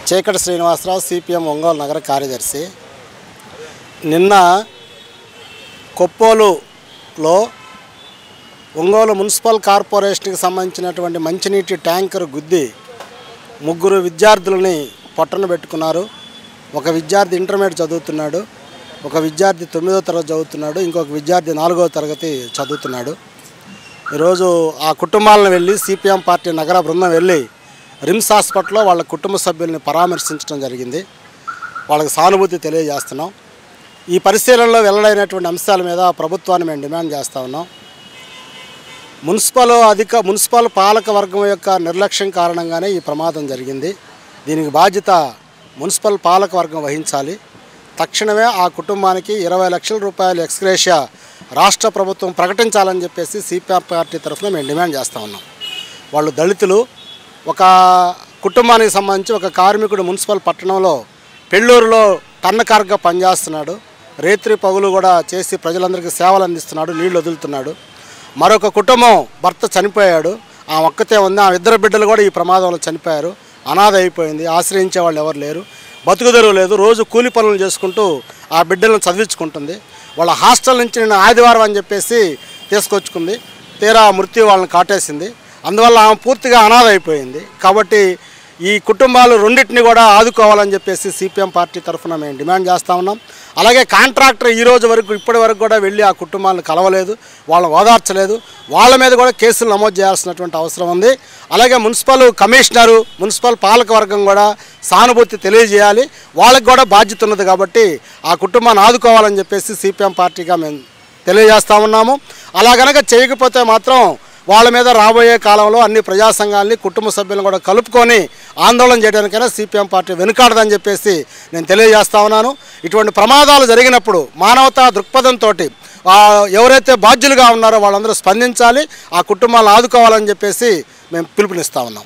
చీకటి శ్రీనివాసరావు సిపిఎం ఒంగోలు నగర కార్యదర్శి. నిన్న కొప్పోలులో ఒంగోలు మున్సిపల్ కార్పొరేషన్కి సంబంధించినటువంటి మంచినీటి ట్యాంకర్ గుద్ది 3 విద్యార్థులని పొట్టన పెట్టుకున్నారు. ఒక విద్యార్థి ఇంటర్మీడియట్ చదువుతున్నాడు, ఒక విద్యార్థి 9వ తరగతి చదువుతున్నాడు, ఇంకొక విద్యార్థి 4వ తరగతి చదువుతున్నాడు. ఈరోజు ఆ కుటుంబాలను వెళ్ళి సిపిఎం పార్టీ నగర బృందం వెళ్ళి రిమ్స్ హాస్పిటల్లో వాళ్ళ కుటుంబ సభ్యుల్ని పరామర్శించడం జరిగింది. వాళ్ళకి సానుభూతి తెలియజేస్తున్నాం. ఈ పరిశీలనలో వెల్లడైనటువంటి అంశాల మీద ప్రభుత్వాన్ని మేము డిమాండ్ చేస్తూ ఉన్నాం. మున్సిపల్ పాలక వర్గం యొక్క నిర్లక్ష్యం కారణంగానే ఈ ప్రమాదం జరిగింది. దీనికి బాధ్యత మున్సిపల్ పాలక వర్గం వహించాలి. తక్షణమే ఆ కుటుంబానికి 20 లక్షల రూపాయలు ఎక్స్గ్రేషియా రాష్ట్ర ప్రభుత్వం ప్రకటించాలని చెప్పేసి సిపిఎం పార్టీ తరఫున మేము డిమాండ్ చేస్తూ ఉన్నాం. వాళ్ళు దళితులు. ఒక కుటుంబానికి సంబంధించి ఒక కార్మికుడు మున్సిపల్ పట్టణంలో పెళ్ళూరులో టన్నకారుగా పనిచేస్తున్నాడు. రేత్రి పగులు కూడా చేసి ప్రజలందరికీ సేవలు అందిస్తున్నాడు, నీళ్లు వదులుతున్నాడు. మరొక కుటుంబం భర్త చనిపోయాడు, ఆ ఒక్కతే ఉంది. ఆ 2 బిడ్డలు కూడా ఈ ప్రమాదంలో చనిపోయారు. అనాథ అయిపోయింది, ఆశ్రయించే వాళ్ళు ఎవరు లేరు, బతుకుదెరువు లేదు. రోజు కూలి పనులు చేసుకుంటూ ఆ బిడ్డలను చదివించుకుంటుంది. వాళ్ళ హాస్టల్ నుంచి నేను ఆదివారం అని చెప్పేసి తీసుకొచ్చుకుంది. తీరా మృత్యు వాళ్ళని కాటేసింది. అందువల్ల ఆమె పూర్తిగా అనాథ అయిపోయింది. కాబట్టి ఈ కుటుంబాలు రెండింటిని కూడా ఆదుకోవాలని చెప్పేసి సిపిఎం పార్టీ తరఫున మేము డిమాండ్ చేస్తూ ఉన్నాం. అలాగే కాంట్రాక్టర్ ఇప్పటి వరకు కూడా వెళ్ళి ఆ కుటుంబాలను కలవలేదు, వాళ్ళని ఓదార్చలేదు. వాళ్ళ మీద కూడా కేసులు నమోదు చేయాల్సినటువంటి అవసరం ఉంది. అలాగే మున్సిపల్ కమిషనరు, మున్సిపల్ పాలకవర్గం కూడా సానుభూతి తెలియజేయాలి. వాళ్ళకి కూడా బాధ్యత ఉన్నది. కాబట్టి ఆ కుటుంబాన్ని ఆదుకోవాలని చెప్పేసి సిపిఎం పార్టీగా మేము తెలియజేస్తూ ఉన్నాము. అలా కనుక చేయకపోతే మాత్రం వాళ్ళ మీద రాబోయే కాలంలో అన్ని ప్రజా సంఘాలని, కుటుంబ సభ్యులను కూడా కలుపుకొని ఆందోళన చేయడానికైనా సిపిఎం పార్టీ వెనుకాడదని చెప్పేసి నేను తెలియజేస్తా ఉన్నాను. ఇటువంటి ప్రమాదాలు జరిగినప్పుడు మానవతా దృక్పథంతో ఎవరైతే బాధ్యులుగా ఉన్నారో వాళ్ళందరూ స్పందించాలి, ఆ కుటుంబాలను ఆదుకోవాలని చెప్పేసి మేము పిలుపునిస్తా ఉన్నాం.